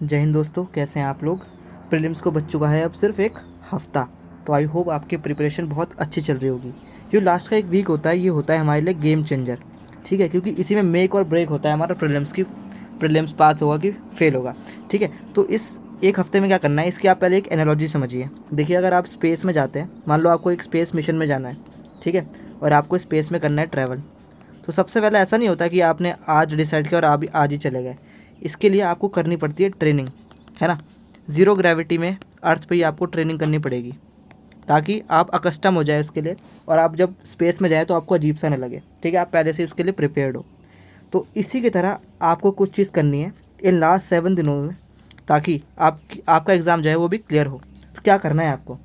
जय हिंद दोस्तों, कैसे हैं आप लोग। प्रीलिम्स को बच चुका है अब सिर्फ एक हफ़्ता। तो आई होप आपकी प्रिपरेशन बहुत अच्छी चल रही होगी। जो लास्ट का एक वीक होता है, ये होता है हमारे लिए गेम चेंजर। ठीक है, क्योंकि इसी में मेक और ब्रेक होता है हमारा प्रीलिम्स पास होगा कि फेल होगा। ठीक है, तो इस एक हफ्ते में क्या करना है, इसकी आप पहले एक एनालॉजी समझिए। देखिए, अगर आप स्पेस में जाते हैं, मान लो आपको एक स्पेस मिशन में जाना है, ठीक है, और आपको स्पेस में करना है ट्रैवल। तो सबसे पहले ऐसा नहीं होता कि आपने आज डिसाइड किया और आप आज ही चले गए। इसके लिए आपको करनी पड़ती है ट्रेनिंग, है ना। ज़ीरो ग्रेविटी में अर्थ पे ही आपको ट्रेनिंग करनी पड़ेगी, ताकि आप अकस्टम हो जाए उसके लिए, और आप जब स्पेस में जाए तो आपको अजीब सा न लगे। ठीक है, आप पहले से उसके लिए प्रिपेयर्ड हो। तो इसी की तरह आपको कुछ चीज़ करनी है इन लास्ट 7 दिनों में, ताकि आपका एग्ज़ाम जो है वो भी क्लियर हो। तो क्या करना है आपको,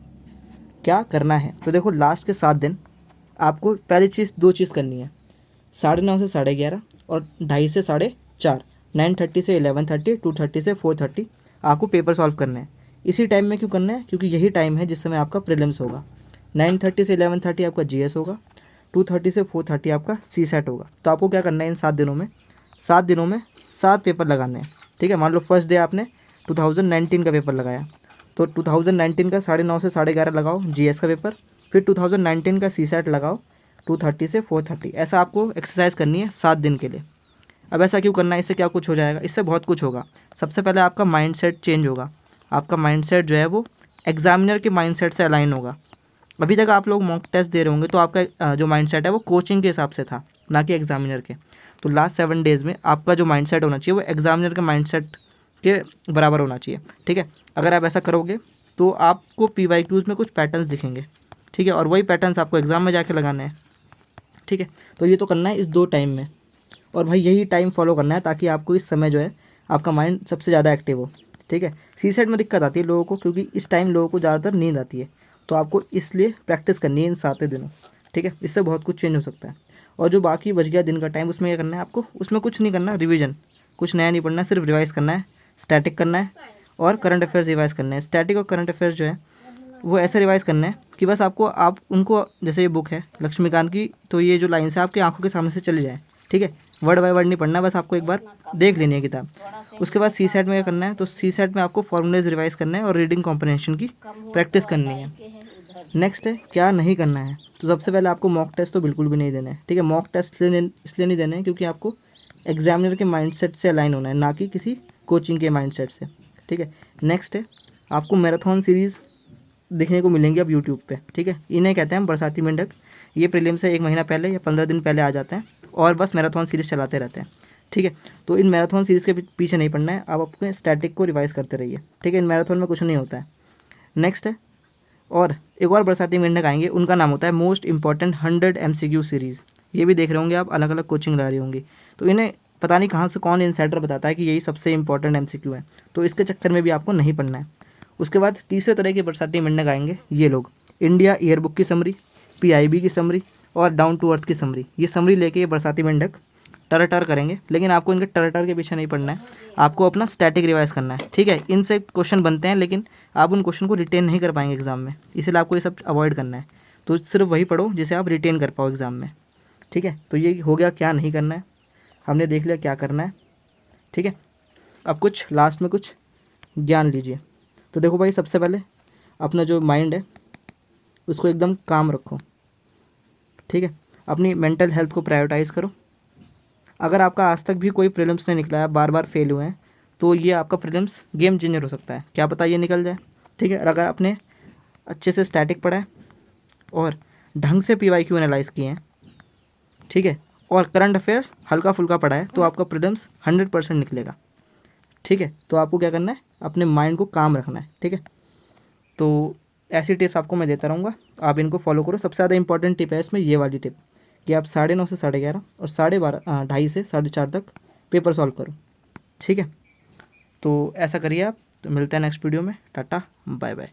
क्या करना है, तो देखो, लास्ट के 7 दिन आपको पहली चीज़ 2 चीज़ करनी है। 9:30 से 11:30 और 2:30 से 4:30, 9:30 से 11:30, 2:30 से 4:30 आपको पेपर सॉल्व करने हैं। इसी टाइम में क्यों करना है, क्योंकि यही टाइम है जिस समय आपका प्रीलिम्स होगा। 9:30 से 11:30 आपका जीएस होगा, 2:30 से 4:30 आपका सी सेट होगा। तो आपको क्या करना है, इन 7 दिनों में 7 पेपर लगाने हैं। ठीक है, मान लो फर्स्ट डे आपने 2019 का पेपर लगाया, तो 2019 का 9:30 से 11:30 लगाओ जीएस का पेपर। फिर 2019 का सी सेट लगाओ 2:30 से 4:30। ऐसा आपको एक्सरसाइज करनी है 7 दिन के लिए। अब ऐसा क्यों करना है, इससे क्या कुछ हो जाएगा, इससे बहुत कुछ होगा। सबसे पहले आपका माइंडसेट चेंज होगा। आपका माइंडसेट जो है वो एग्जामिनर के माइंडसेट से अलाइन होगा। अभी तक आप लोग मॉक टेस्ट दे रहे होंगे तो आपका जो माइंडसेट है वो कोचिंग के हिसाब से था, ना कि एग्जामिनर के। तो लास्ट 7 डेज़ में आपका जो माइंडसेट होना चाहिए वो एग्जामिनर के माइंडसेट के बराबर होना चाहिए। ठीक है, अगर आप ऐसा करोगे तो आपको PYQs में कुछ पैटर्न्स दिखेंगे। ठीक है, और वही पैटर्न्स आपको एग्ज़ाम में जाके लगाने हैं। ठीक है, तो ये तो करना है इस 2 टाइम में, और भाई यही टाइम फॉलो करना है ताकि आपको इस समय जो है आपका माइंड सबसे ज़्यादा एक्टिव हो। ठीक है, सी सेट में दिक्कत आती है लोगों को, क्योंकि इस टाइम लोगों को ज़्यादातर नींद आती है। तो आपको इसलिए प्रैक्टिस करनी है इन 7 दिनों। ठीक है, इससे बहुत कुछ चेंज हो सकता है। और जो बाकी बच गया दिन का टाइम, उसमें क्या करना है आपको, उसमें कुछ नहीं करना, रिवीजन, कुछ नया नहीं पढ़ना, सिर्फ रिवाइज़ करना है, स्टैटिक करना है और करंट अफेयर्स रिवाइज़ करना है। स्टैटिक और करंट अफेयर्स जो है वो ऐसे रिवाइज़ करना है कि बस आप उनको, जैसे ये बुक है लक्ष्मीकांत की, तो ये जो लाइन्स है आपकी आंखों के सामने से चली जाए। ठीक है, वर्ड बाय वर्ड नहीं पढ़ना, बस आपको एक बार देख लेनी है किताब। उसके बाद सी सेट में क्या करना है, तो सी सेट में आपको फॉर्मूलेज रिवाइज करना है और रीडिंग कॉम्प्रहेंशन की प्रैक्टिस करनी है। नेक्स्ट है क्या नहीं करना है, तो सबसे पहले आपको मॉक टेस्ट तो बिल्कुल भी नहीं देना है। ठीक है, मॉक टेस्ट इसलिए नहीं देना है क्योंकि आपको एग्जामिनर के माइंडसेट से अलाइन होना है, ना कि किसी कोचिंग के माइंडसेट से। ठीक है, नेक्स्ट है आपको मैराथन सीरीज़ देखने को मिलेंगी अब यूट्यूब पे। ठीक है, इन्हें कहते हैं बरसाती मेंढक। ये प्रीलिम से 1 महीना पहले या 15 दिन पहले आ जाते हैं और बस मैराथन सीरीज़ चलाते रहते हैं। ठीक है, तो इन मैराथन सीरीज़ के पीछे नहीं पड़ना है, आप अपने स्टैटिक को रिवाइज करते रहिए। ठीक है, इन मैराथन में कुछ नहीं होता है। नेक्स्ट है, और एक और बरसाती मेंढक आएंगे, उनका नाम होता है मोस्ट इंपॉर्टेंट 100 MCQ सीरीज़। ये भी देख रहे होंगे आप, अलग अलग कोचिंग ला रही होंगी। तो इन्हें पता नहीं कहाँ से कौन इनसाइडर बताता है कि यही सबसे इंपॉर्टेंट MCQ है, तो इसके चक्कर में भी आपको नहीं पढ़ना है। उसके बाद तीसरे तरह के बरसाती मेंढक आएंगे, ये लोग इंडिया ईयरबुक की समरी, PIB की समरी और डाउन टू अर्थ की समरी। ये समरी लेके ये बरसाती मेंढक टर टर करेंगे, लेकिन आपको इनके टर टर के पीछे नहीं पड़ना है, आपको अपना स्टैटिक रिवाइज करना है। ठीक है, इनसे क्वेश्चन बनते हैं लेकिन आप उन क्वेश्चन को रिटेन नहीं कर पाएंगे एग्जाम में, इसलिए आपको ये सब अवॉइड करना है। तो सिर्फ वही पढ़ो जिसे आप रिटेन कर पाओ एग्ज़ाम में। ठीक है, तो ये हो गया क्या नहीं करना है, हमने देख लिया क्या करना है। ठीक है, अब कुछ लास्ट में कुछ ज्ञान लीजिए। तो देखो भाई, सबसे पहले अपना जो माइंड है उसको एकदम काम रखो। ठीक है, अपनी मेंटल हेल्थ को प्रायोरिटाइज़ करो। अगर आपका आज तक भी कोई प्रीलिम्स नहीं निकला है, बार बार फेल हुए हैं, तो ये आपका प्रीलिम्स गेम चेंजर हो सकता है, क्या पता ये निकल जाए। ठीक है, और अगर आपने अच्छे से स्टैटिक पढ़ा है और ढंग से PYQ एनालाइज किए हैं, ठीक है, और करंट अफेयर्स हल्का फुल्का पढ़ा है, तो आपका प्रीलिम्स 100% निकलेगा। ठीक है, तो आपको क्या करना है, अपने माइंड को काम रखना है। ठीक है, तो ऐसी टिप्स आपको मैं देता रहूँगा, आप इनको फॉलो करो। सबसे ज़्यादा इंपॉर्टेंट टिप है इसमें ये वाली टिप, कि आप 9:30 से 11:30 और 12:30 2:30 से 4:30 तक पेपर सॉल्व करो। ठीक है, तो ऐसा करिए आप। तो मिलते हैं नेक्स्ट वीडियो में। Tata, bye bye.